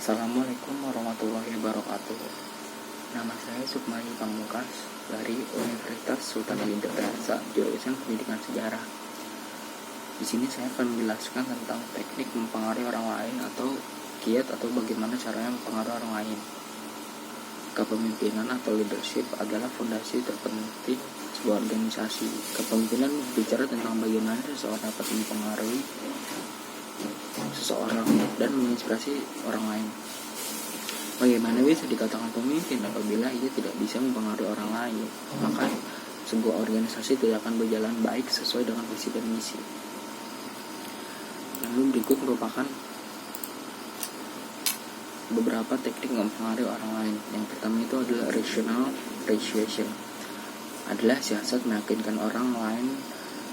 Assalamualaikum warahmatullahi wabarakatuh. Nama saya Sukmani Pamungkas dari Universitas Sultan Hasanuddin, jurusan Pendidikan Sejarah. Di sini saya akan menjelaskan tentang teknik mempengaruhi orang lain atau kiat atau bagaimana caranya mempengaruhi orang lain. Kepemimpinan atau leadership adalah fondasi terpenting sebuah organisasi. Kepemimpinan berbicara tentang bagaimana seseorang dapat mempengaruhi seseorang dan menginspirasi orang lain. Bagaimana bisa dikatakan pemimpin apabila ia tidak bisa mempengaruhi orang lain? Maka sebuah organisasi tidak akan berjalan baik sesuai dengan visi dan misi. Lalu berikut merupakan beberapa teknik mempengaruhi orang lain. Yang pertama itu adalah rational persuasion. Adalah siasat meyakinkan orang lain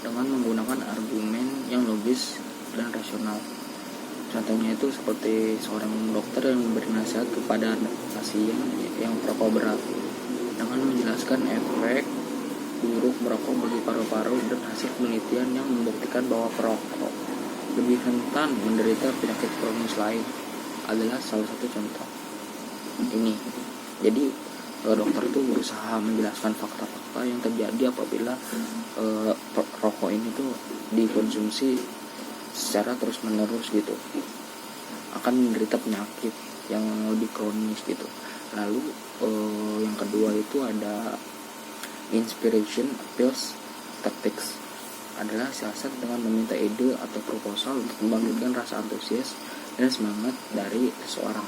dengan menggunakan argumen yang logis dan rasional. Contohnya itu seperti seorang dokter yang memberi nasihat kepada pasien yang perokok berat dengan menjelaskan efek buruk merokok bagi paru-paru dan hasil penelitian yang membuktikan bahwa perokok lebih rentan menderita penyakit kronis lain adalah salah satu contoh ini. Jadi dokter itu berusaha menjelaskan fakta-fakta yang terjadi apabila rokok ini tuh dikonsumsi secara terus menerus gitu akan menderita penyakit yang lebih kronis gitu. Lalu yang kedua itu ada inspiration appeals tactics, adalah siasat dengan meminta ide atau proposal untuk membangkitkan rasa antusias dan semangat dari seseorang.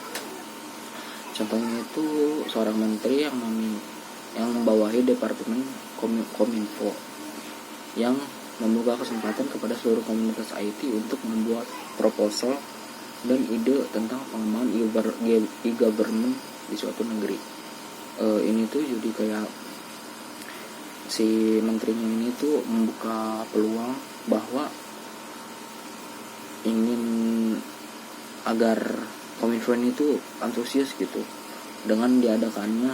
Contohnya itu seorang menteri yang membawahi departemen Kominfo yang membuka kesempatan kepada seluruh komunitas IT untuk membuat proposal dan ide tentang pengembangan e-government di suatu negeri. Ini tuh jadi kayak si menterinya ini tuh membuka peluang bahwa ingin agar Kominfo ini tuh antusias gitu dengan diadakannya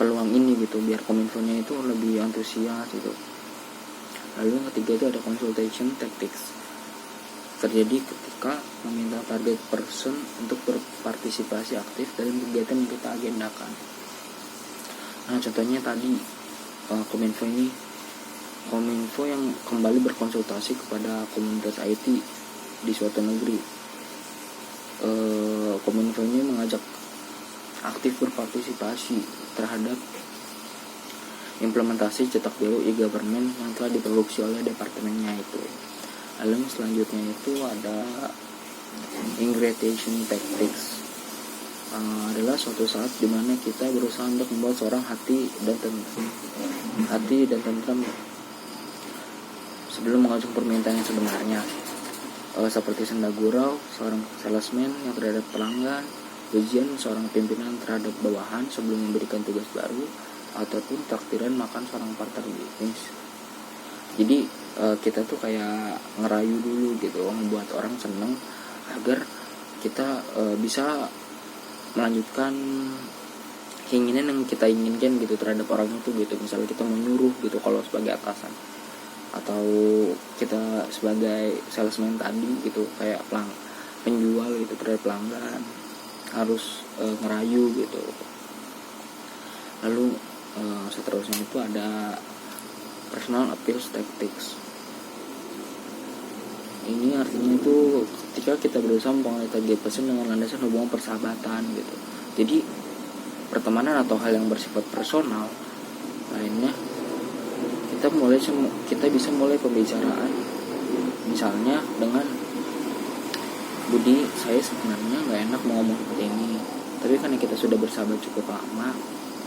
peluang ini gitu, biar Kominfo-nya itu lebih antusias gitu. Lalu yang ketiga itu ada consultation tactics, terjadi ketika meminta target person untuk berpartisipasi aktif dalam kegiatan yang kita agendakan. Nah contohnya tadi Kominfo yang kembali berkonsultasi kepada komunitas IT di suatu negeri. Kominfo ini mengajak aktif berpartisipasi terhadap implementasi cetak biru e-government yang telah diproduksi oleh departemennya itu. Lalu yang selanjutnya itu ada ingredient tactics, adalah suatu saat di mana kita berusaha untuk membuat seorang hati dan tentram sebelum mengajukan permintaan yang sebenarnya, seperti senda gurau seorang salesman yang terhadap pelanggan, ujian seorang pimpinan terhadap bawahan sebelum memberikan tugas baru, ataupun takdiran makan seorang partner bisnis. Jadi kita tuh kayak ngerayu dulu gitu, membuat orang seneng agar kita bisa melanjutkan keinginan yang kita inginkan gitu terhadap orang itu gitu. Misalnya kita menyuruh gitu kalau sebagai atasan, atau kita sebagai salesman tadi gitu, kayak penjual gitu terhadap pelanggan harus ngerayu gitu. Lalu seterusnya itu ada personal appeals tactics. Ini artinya itu ketika kita berusaha mempengaruhi target person dengan landasan hubungan persahabatan gitu. Jadi pertemanan atau hal yang bersifat personal lainnya, kita bisa mulai pembicaraan misalnya dengan, Budi, saya sebenarnya nggak enak mau ngomong seperti ini, tapi karena kita sudah bersahabat cukup lama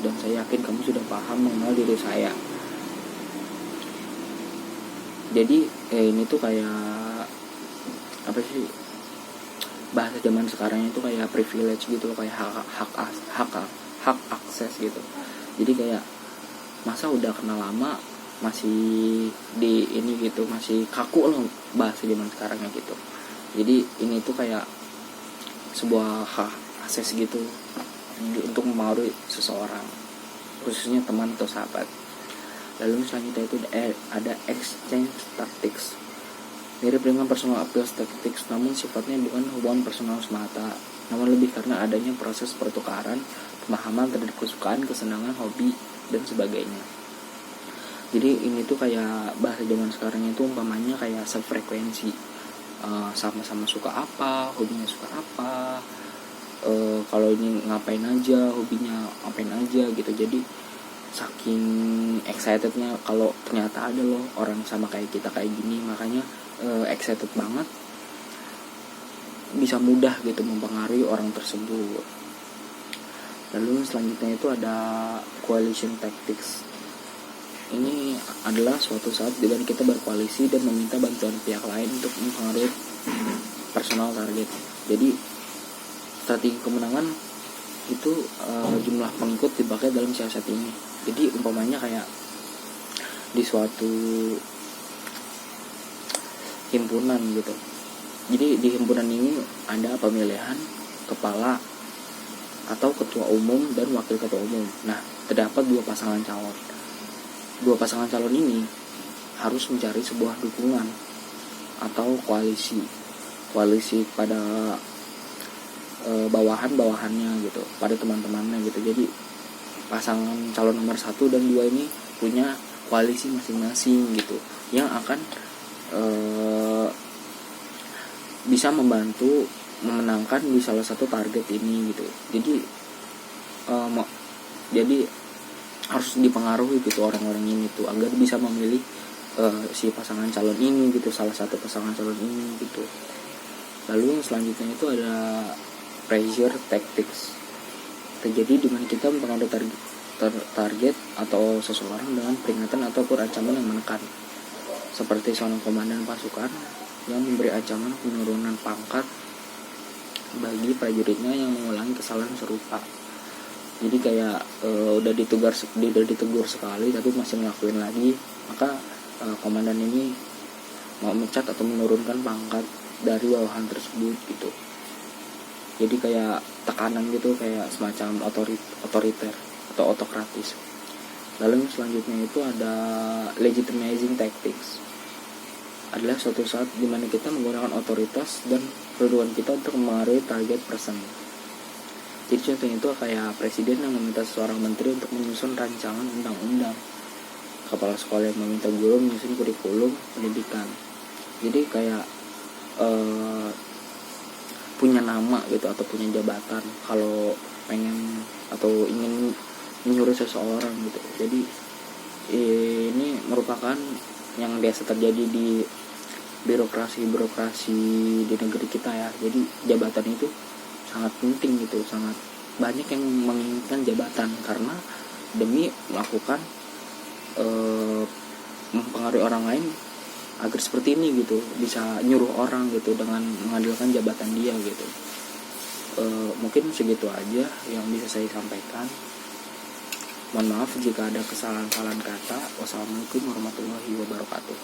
dan saya yakin kamu sudah paham mengenal diri saya. Jadi ini tuh kayak apa sih, bahasa zaman sekarang itu kayak privilege gitu loh, kayak hak akses gitu. Jadi kayak masa udah kenal lama masih di ini gitu, masih kaku loh bahasa zaman sekarangnya gitu. Jadi ini tuh kayak sebuah hak akses gitu untuk mempengaruhi seseorang, khususnya teman atau sahabat. Lalu selanjutnya itu ada exchange tactics, Mirip dengan personal appeals tactics, namun sifatnya bukan hubungan personal semata, namun lebih karena adanya proses pertukaran pemahaman terhadap kesukaan, kesenangan, hobi, dan sebagainya. Jadi ini tuh kayak bahasa zaman sekarang itu umpamanya kayak sefrekuensi, sama-sama suka apa, hobinya suka apa, kalau ini ngapain aja, hobinya ngapain aja gitu. Jadi saking excitednya kalau ternyata ada loh orang sama kayak kita kayak gini, makanya excited banget, bisa mudah gitu mempengaruhi orang tersebut. Lalu selanjutnya itu ada coalition tactics. Ini adalah suatu saat di mana kita berkoalisi dan meminta bantuan pihak lain untuk mempengaruhi personal target. Jadi strategi kemenangan itu jumlah pengikut dipakai dalam siasat ini. Jadi umpamanya kayak di suatu himpunan gitu. Jadi di himpunan ini ada pemilihan kepala atau ketua umum dan wakil ketua umum. Nah, terdapat dua pasangan calon. Dua pasangan calon ini harus mencari sebuah dukungan atau koalisi pada bawahannya gitu, pada teman-temannya gitu. Jadi pasangan calon nomor 1 dan 2 ini punya koalisi masing-masing gitu, yang akan bisa membantu memenangkan di salah satu target ini gitu. Jadi harus dipengaruhi gitu orang-orang ini tuh agar bisa memilih si pasangan calon ini gitu, salah satu pasangan calon ini gitu. Lalu yang selanjutnya itu ada pressure tactics. Terjadi dengan kita mempengaruhi target atau seseorang dengan peringatan ataupun ancaman yang menekan, seperti seorang komandan pasukan yang memberi ancaman penurunan pangkat bagi prajuritnya yang mengulangi kesalahan serupa. Jadi kayak udah ditegur sekali tapi masih ngelakuin lagi, maka komandan ini mau mecat atau menurunkan pangkat dari bawahan tersebut gitu. Jadi kayak tekanan gitu, kayak semacam otoriter atau autokratis. Lalu selanjutnya itu ada legitimizing tactics. Adalah suatu saat di mana kita menggunakan otoritas dan kedudukan kita untuk mempengaruhi target person. Jadi contohnya itu kayak presiden yang meminta seorang menteri untuk menyusun rancangan undang-undang, kepala sekolah yang meminta guru menyusun kurikulum pendidikan. Jadi kayak punya nama gitu atau punya jabatan kalau pengen atau ingin menyuruh seseorang gitu. Jadi ini merupakan yang biasa terjadi di birokrasi di negeri kita ya. Jadi jabatan itu sangat penting gitu, sangat banyak yang menginginkan jabatan karena demi melakukan mempengaruhi orang lain agar seperti ini gitu, bisa nyuruh orang gitu dengan mengandalkan jabatan dia gitu. Mungkin segitu aja yang bisa saya sampaikan. Mohon maaf jika ada kesalahan-kesalahan kata. Wassalamualaikum warahmatullahi wabarakatuh.